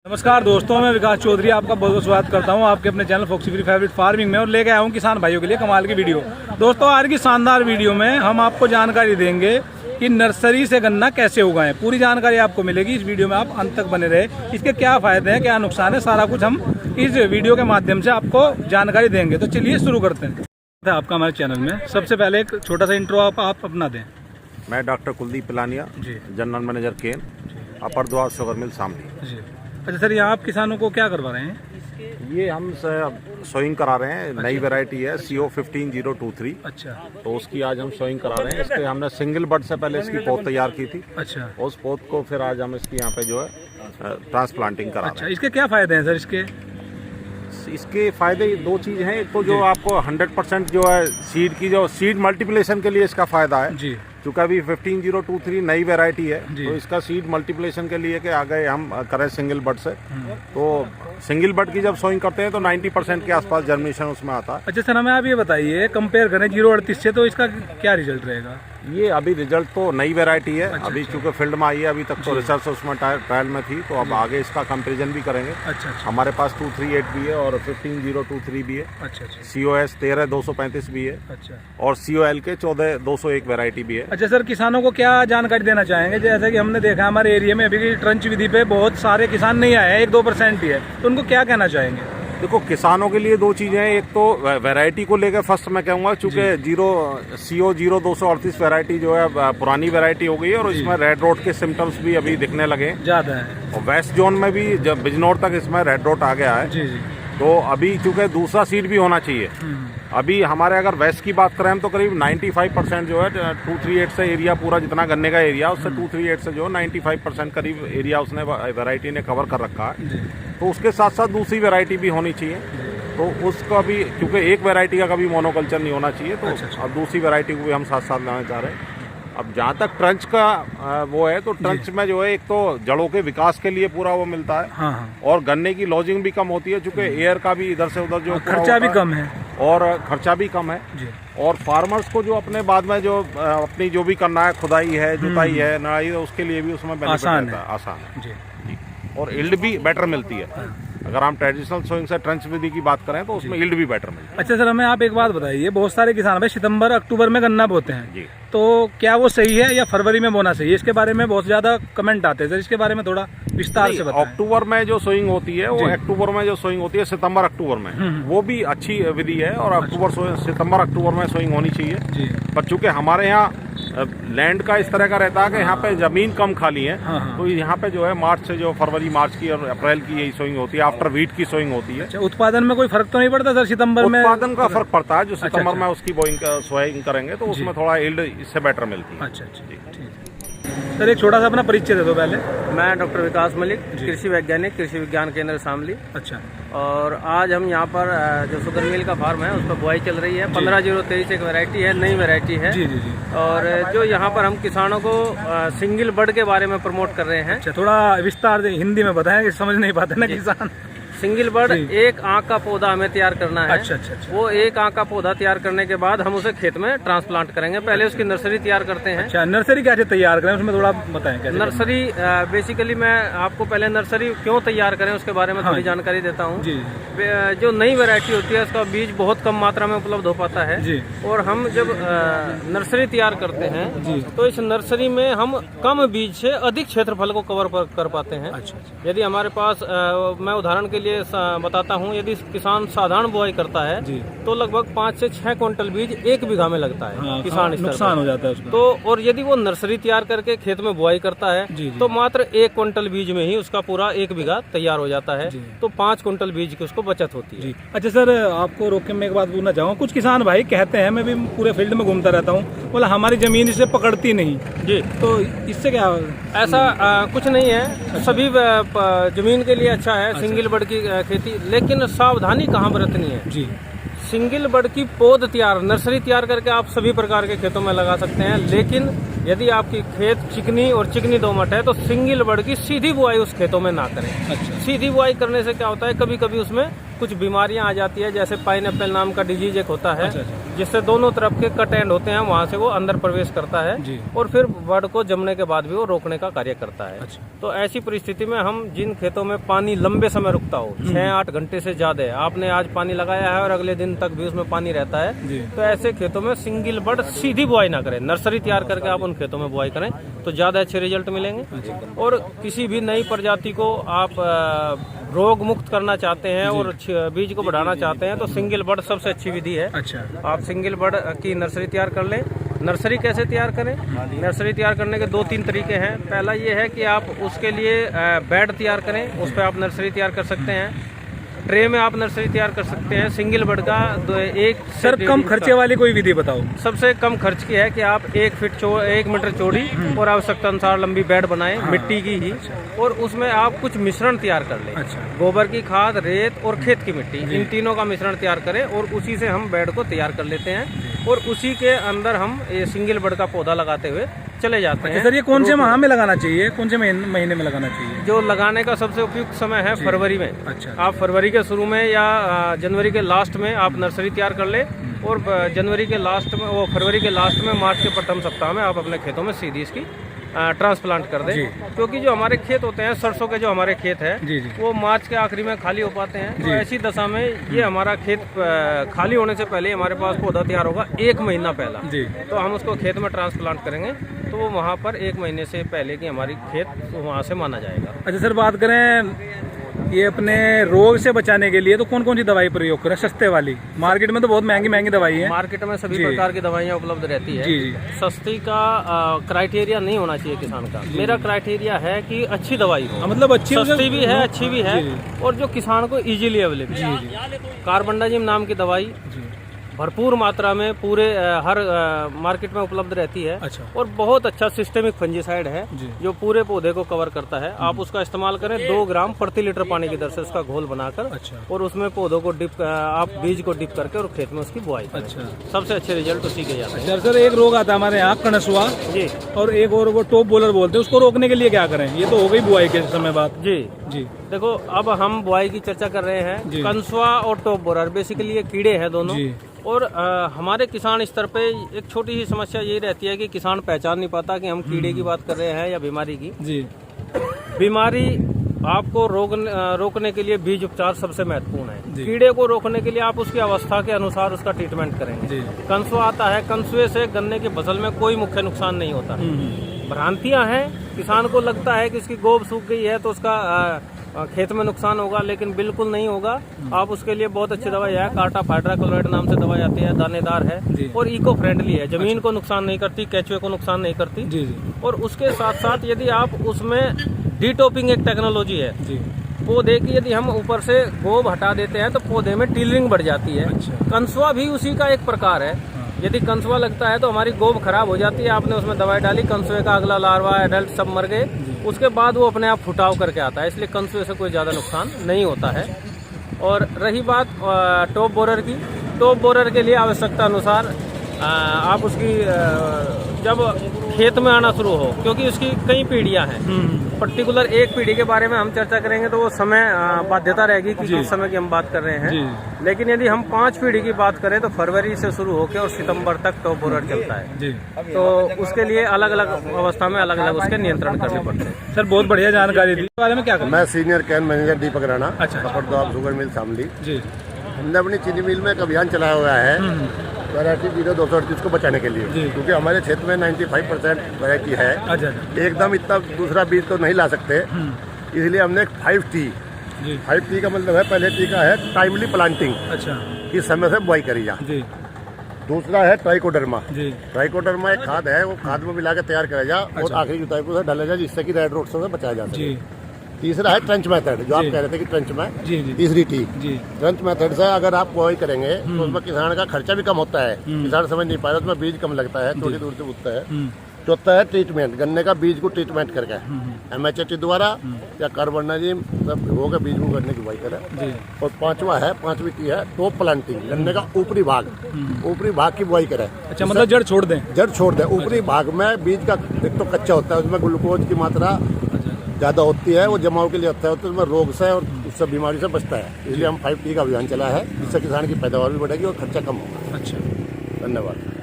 नमस्कार दोस्तों, मैं विकास चौधरी आपका बहुत बहुत स्वागत करता हूं आपके अपने चैनल फॉक्सी फेवरेट फार्मिंग में और लेके आया हूं किसान भाइयों के लिए कमाल की वीडियो। दोस्तों आज की शानदार वीडियो में हम आपको जानकारी देंगे कि नर्सरी से गन्ना कैसे उगाएं। पूरी जानकारी आपको मिलेगी इस वीडियो में, आप अंत तक बने रहे। इसके क्या फायदे हैं, क्या नुकसान है, सारा कुछ हम इस वीडियो के माध्यम से आपको जानकारी देंगे। तो चलिए शुरू करते हैं आपका हमारे चैनल में। सबसे पहले एक छोटा सा इंट्रो आप अपना दें। मैं डॉक्टर कुलदीप पिलानिया जी, जनरल मैनेजर केन, अपर द्वार शुगर मिल शामली जी। अच्छा सर, यहाँ आप किसानों को क्या करवा रहे हैं? ये हम सोइंग करा रहे हैं। नई वैरायटी है CO 15023। अच्छा, तो उसकी आज हम सोइंग करा रहे हैं। इसके हमने सिंगल बड से पहले इसकी पौध तैयार की थी। अच्छा, उस पौध को फिर आज हम इसकी यहाँ पे जो है ट्रांसप्लांटिंग करा रहे हैं। इसके क्या फायदे हैं सर? इसके फायदे दो चीज हैं। एक तो जो आपको 100% जो है सीड की जो सीड मल्टीप्लिकेशन के लिए इसका फायदा है जी। चूँकि अभी 15023 नई वैरायटी है तो इसका सीड मल्टीप्लिकेशन के लिए कि आगे हम करें सिंगल बड से, तो सिंगल बड की जब सोइंग करते हैं तो 90% के आसपास जर्मिनेशन उसमें आता है। अच्छा सर, हमें आप ये बताइए, कंपेयर करें 038 से तो इसका क्या रिजल्ट रहेगा? ये अभी रिजल्ट तो नई वैरायटी है। अभी चूंकि फील्ड में आई है, अभी तक तो रिसर्च उसमें ट्रायल में थी, तो अब आगे इसका कंपेरिजन भी करेंगे। अच्छा। हमारे पास 238 भी है और 15023 भी है। अच्छा। COS 13235 भी है। अच्छा। और COL के 14201 वैरायटी भी है। अच्छा सर, किसानों को क्या जानकारी देना चाहेंगे? जैसे कि हमने देखा हमारे एरिया में अभी ट्रंच विधि पे बहुत सारे किसान नहीं आए हैं, 1-2% ही है, तो उनको क्या कहना चाहेंगे? देखो, किसानों के लिए दो चीजें हैं। एक तो वैरायटी को लेकर फर्स्ट मैं कहूँगा, चूंकि CO 0238 वैरायटी जो है पुरानी वैरायटी हो गई है और इसमें रेड रोट के सिम्टम्स भी अभी दिखने लगे ज्यादा है। और वेस्ट जोन में भी जब बिजनौर तक इसमें रेड रोट आ गया है जी। तो अभी चूंकि दूसरा सीड भी होना चाहिए। अभी हमारे अगर वेस्ट की बात करें तो करीब 95% जो है 238 से एरिया पूरा जितना गन्ने का एरिया उससे 238 से जो 95% करीब एरिया उसने वैरायटी ने कवर कर रखा है। तो उसके साथ साथ दूसरी वैरायटी भी होनी चाहिए। तो उसका भी, क्योंकि एक वैरायटी का कभी मोनोकल्चर नहीं होना चाहिए, तो अब दूसरी वैरायटी को भी हम साथ साथ लाना चाह रहे हैं। अब जहाँ तक ट्रंच का वो है, तो ट्रंच में जो है एक तो जड़ों के विकास के लिए पूरा वो मिलता है। हाँ। और गन्ने की लॉजिंग भी कम होती है, चूंकि एयर का भी इधर से उधर जो खर्चा भी कम है और खर्चा भी कम है जी। और फार्मर्स को जो अपने बाद में जो अपनी जो भी करना है, खुदाई है, जुताई है, नड़ाई, उसके लिए भी उसमें बेनिफिट रहता है, आसान है जी। और यील्ड भी बेटर मिलती है। अगर हम ट्रेडिशनल सोइंग से ट्रंच विधि की बात करें तो उसमें यील्ड भी बेटर मिलती है। अच्छा सर, हमें आप एक बात बताइए, बहुत सारे किसान भाई सितंबर अक्टूबर में गन्ना बोते हैं जी, तो क्या वो सही है या फरवरी में बोना सही है? इसके बारे में बहुत ज्यादा कमेंट आते हैं सर, इसके बारे में थोड़ा विस्तार से बताएं। अक्टूबर में जो सोइंग होती है वो अक्टूबर में जो सोइंग होती है सितंबर अक्टूबर में, वो भी अच्छी विधि है और सितंबर अक्टूबर में सोइंग होनी चाहिए। पर चूंकि हमारे यहाँ लैंड का इस तरह का रहता है कि यहाँ पे जमीन कम खाली है, तो यहाँ पे जो है मार्च से जो फरवरी मार्च की और अप्रैल की यही सोइंग होती है, आफ्टर वीट की सोइंग होती है। अच्छा, उत्पादन में कोई फर्क तो नहीं पड़ता सर सितंबर में? उत्पादन का फर्क पड़ता है, जो सितंबर में उसकी सोइंग करेंगे तो उसमें थोड़ा यील्ड इससे बेटर मिलती है। अच्छा अच्छा, सर एक छोटा सा अपना परिचय दे दो पहले। मैं डॉक्टर विकास मलिक, कृषि वैज्ञानिक, कृषि विज्ञान केंद्र शामली। अच्छा। और आज हम यहाँ पर जो शुगर मिल का फार्म है उस पर बुआई चल रही है। 15023 एक वैरायटी है, नई वैरायटी है जी जी जी। और जो यहाँ पर हम किसानों को सिंगल बड के बारे में प्रमोट कर रहे हैं। अच्छा, थोड़ा विस्तार से हिंदी में बताएं कि समझ नहीं पाते ना किसान। सिंगल बड एक आंख का पौधा हमें तैयार करना है। अच्छा अच्छा अच्छा। वो एक आंख का पौधा तैयार करने के बाद हम उसे खेत में ट्रांसप्लांट करेंगे। पहले उसकी नर्सरी तैयार करते हैं। अच्छा, नर्सरी कैसे तैयार करें उसमें थोड़ा बताएं कैसे? नर्सरी बेसिकली मैं आपको पहले नर्सरी क्यों तैयार करें उसके बारे में थोड़ी जानकारी देता हूँ। जो नई वैरायटी होती है उसका बीज बहुत कम मात्रा में उपलब्ध हो पाता है जी। और हम जब नर्सरी तैयार करते हैं जी, तो इस नर्सरी में हम कम बीज से अधिक क्षेत्रफल को कवर कर पाते हैं। अच्छा। यदि हमारे पास मैं उदाहरण के लिए बताता हूँ, यदि किसान साधारण बुआई करता है जी, तो लगभग 5 से 6 क्विंटल बीज 1 बीघा में लगता है। हाँ, किसान नुकसान हो जाता है उसका। तो और यदि वो नर्सरी तैयार करके खेत में बुआई करता है जी, तो मात्र 1 क्विंटल बीज में ही उसका पूरा 1 बीघा तैयार हो जाता है। तो 5 क्विंटल बीज की उसको बचत होती है जी। अच्छा सर, आपको रोक के मैं एक बात पूछना चाहूँगा, कुछ किसान भाई कहते हैं, मैं भी पूरे फील्ड में घूमता रहता हूँ, बोला हमारी जमीन इसे पकड़ती नहीं जी, तो इससे क्या? ऐसा कुछ नहीं है, सभी जमीन के लिए अच्छा है सिंगल बड की खेती, लेकिन सावधानी कहाँ बरतनी है जी। सिंगल बड की पौध तैयार, नर्सरी तैयार करके आप सभी प्रकार के खेतों में लगा सकते हैं, लेकिन यदि आपकी खेत चिकनी और चिकनी दोमट है तो सिंगल बड की सीधी बुआई उस खेतों में ना करें। अच्छा। सीधी बुआई करने से क्या होता है, कभी कभी उसमें कुछ बीमारियां आ जाती है, जैसे पाइनएप्पल नाम का डिजीज एक होता है, अच्छा, अच्छा। जिससे दोनों तरफ के कट एंड होते हैं, वहां से वो अंदर प्रवेश करता है जी। और फिर बर्ड को जमने के बाद भी वो रोकने का कार्य करता है। अच्छा। तो ऐसी परिस्थिति में हम जिन खेतों में पानी लंबे समय रुकता हो, 6-8 घंटे से ज्यादा है, आपने आज पानी लगाया है और अगले दिन तक भी उसमें पानी रहता है, तो ऐसे खेतों में सिंगल बर्ड सीधी बुआई ना करें, नर्सरी तैयार करके आप उन खेतों में बुआई करें तो ज्यादा अच्छे रिजल्ट मिलेंगे। और किसी भी नई प्रजाति को आप रोग मुक्त करना चाहते हैं और बीज को बढ़ाना चाहते हैं तो सिंगल बर्ड सबसे अच्छी विधि है। अच्छा। आप सिंगल बर्ड की नर्सरी तैयार कर लें। नर्सरी कैसे तैयार करें? नर्सरी तैयार करने के 2-3 तरीके हैं। पहला ये है कि आप उसके लिए बेड तैयार करें, उस पर आप नर्सरी तैयार कर सकते हैं। ट्रे में आप नर्सरी तैयार कर सकते हैं। सिंगल बर्ड का सर कम खर्चे वाली कोई विधि बताओ। सबसे कम खर्च की है कि आप 1 मीटर चौड़ी और आवश्यकता अनुसार लंबी बेड बनाएं, मिट्टी की ही, और उसमें आप कुछ मिश्रण तैयार कर लें। अच्छा। गोबर की खाद, रेत और खेत की मिट्टी, इन तीनों का मिश्रण तैयार करें और उसी से हम बेड को तैयार कर लेते हैं और उसी के अंदर हम ये सिंगल बर्ड का पौधा लगाते हुए चले जाते हैं। सर ये कौन से माह में लगाना चाहिए, कौन से महीने में लगाना चाहिए? जो लगाने का सबसे उपयुक्त समय है फरवरी में। अच्छा। आप फरवरी के शुरू में या जनवरी के लास्ट में आप नर्सरी तैयार कर ले और जनवरी के लास्ट में, वो फरवरी के लास्ट में, मार्च के प्रथम सप्ताह में आप अपने खेतों में सीधी इसकी ट्रांसप्लांट कर दें। क्योंकि जो हमारे खेत होते हैं, सरसों के जो हमारे खेत है, वो मार्च के आखिरी में खाली हो पाते हैं। तो ऐसी दशा में ये हमारा खेत खाली होने से पहले हमारे पास पौधा तैयार होगा 1 महीना पहला। तो हम उसको खेत में ट्रांसप्लांट करेंगे तो वो वहाँ पर 1 महीने से पहले की हमारी खेत वहाँ से माना जाएगा। अच्छा सर, बात करें ये अपने रोग से बचाने के लिए तो कौन कौन सी दवाई प्रयोग करें सस्ते वाली? मार्केट में तो बहुत महंगी महंगी दवाई है। मार्केट में सभी प्रकार की दवाइयाँ उपलब्ध रहती है। जी। सस्ती का क्राइटेरिया नहीं होना चाहिए किसान का। मेरा क्राइटेरिया है कि अच्छी दवाई हो। मतलब अच्छी सस्ती भी है, अच्छी भी है, और जो किसान को इजीली अवेलेबल। कार्बेंडाजिम नाम की दवाई भरपूर मात्रा में पूरे हर मार्केट में उपलब्ध रहती है। अच्छा। और बहुत अच्छा सिस्टेमिक फंजीसाइड है जो पूरे पौधे को कवर करता है। आप उसका इस्तेमाल करें 2 ग्राम प्रति लीटर पानी की दर से उसका घोल बनाकर। अच्छा। और उसमें पौधों को आप बीज को डिप करके और खेत में उसकी बुआई करें। अच्छा। सबसे अच्छे रिजल्ट उसी के जाते हैं। सर एक रोग आता है हमारे यहाँ कणसुआ जी, और एक और वो टॉप बोलर बोलते हैं, उसको रोकने के लिए क्या करें? ये तो हो गई बुआई के समय बात। जी जी। देखो, अब हम बुआई की चर्चा कर रहे हैं। कंसुआ और टॉप बोरर बेसिकली ये कीड़े हैं दोनों। और हमारे किसान स्तर पे एक छोटी सी समस्या यही रहती है कि किसान पहचान नहीं पाता कि हम कीड़े की बात कर रहे हैं या बीमारी की। जी। बीमारी आपको रोकने के लिए बीज उपचार सबसे महत्वपूर्ण है। कीड़े को रोकने के लिए आप उसकी अवस्था के अनुसार उसका ट्रीटमेंट करेंगे। कंसुआ आता है, कंसुए से गन्ने की फसल में कोई मुख्य नुकसान नहीं होता। भ्रांतियां हैं, किसान को लगता है कि इसकी गोब सूख गई है तो उसका खेत में नुकसान होगा, लेकिन बिल्कुल नहीं होगा। आप उसके लिए बहुत अच्छी दवाई है, कार्टा हाइड्राक्लोराइड नाम से दवाई आती है, दानेदार है और इको फ्रेंडली है, जमीन को नुकसान नहीं करती, केचुए को नुकसान नहीं करती। और उसके साथ साथ यदि आप उसमें डीटॉपिंग एक टेक्नोलॉजी है, पौधे की यदि हम ऊपर से गोब हटा देते हैं तो पौधे में टिलरिंग बढ़ जाती है। कंसुआ भी उसी का एक प्रकार है। यदि कंसुआ लगता है तो हमारी गोब खराब हो जाती है, आपने उसमें दवाई डाली, कंसुए का अगला लार्वा, एडल्ट सब मर गए, उसके बाद वो अपने आप फुटाव करके आता है। इसलिए कंसुए से कोई ज़्यादा नुकसान नहीं होता है। और रही बात टॉप बोरर की, टॉप बोरर के लिए आवश्यकता अनुसार आप उसकी जब खेत में आना शुरू हो, क्योंकि उसकी कई पीढ़ियां हैं, पर्टिकुलर एक पीढ़ी के बारे में हम चर्चा करेंगे तो वो समय बाध्यता रहेगी कि किस समय की हम बात कर रहे हैं। लेकिन यदि हम 5 पीढ़ी की बात करें तो फरवरी से शुरू होकर और सितंबर तक टॉप बोरर चलता है। तो उसके लिए अलग अलग अवस्था में अलग अलग उसके नियंत्रण करने पड़ते हैं। सर बहुत बढ़िया जानकारी दी। बारे में क्या करें? मैं सीनियर कैन मैनेजर दीपक राणा, अच्छा। कपड़दौब शुगर मिल शामली। हमने अपनी चीनी मिल में एक अभियान चलाया हुआ है वैरायटी 0238 को बचाने के लिए, क्योंकि हमारे क्षेत्र में 95% वैरायटी है। एकदम इतना दूसरा बीज तो नहीं ला सकते, इसलिए हमने 5T 5T का मतलब है, पहले टी का है टाइमली प्लांटिंग। अच्छा। इस समय से बुआई करी जा। दूसरा है ट्राइकोडर्मा। ट्राइकोडर्मा एक खाद है, वो खाद में मिला के तैयार करा जा और आखिरी जुताई को डाला जाए, जिससे कि रेड रोड से बचाया जा सके। तीसरा है ट्रेंच मेथड, जो आप कह रहे थे कि ट्रेंच में। तीसरी टी ट्रेंच मेथड से अगर आप बुआई करेंगे तो उसमें किसान का खर्चा भी कम होता है, किसान समझ नहीं पा रहा, उसमें बीज कम लगता है, थोड़ी दूर से उगता है। चौथा है ट्रीटमेंट, गन्ने का बीज को ट्रीटमेंट करके MHT द्वारा या कार्बोनाजिम सब भिगो के बीज को गन्ने की बुआई करें। और पांचवी टी है टॉप प्लांटिंग, गन्ने का ऊपरी भाग की बुआई करें। अच्छा, मतलब जड़ छोड़ दें। ऊपरी भाग में बीज का एक तो कच्चा होता है, उसमें ग्लूकोज की मात्रा ज़्यादा होती है, वो जमाव के लिए होता है, तो उसमें रोग से और सब बीमारी से बचता है। इसलिए हम 5T का अभियान चला है, जिससे किसान की पैदावार भी बढ़ेगी और खर्चा कम होगा। अच्छा, धन्यवाद।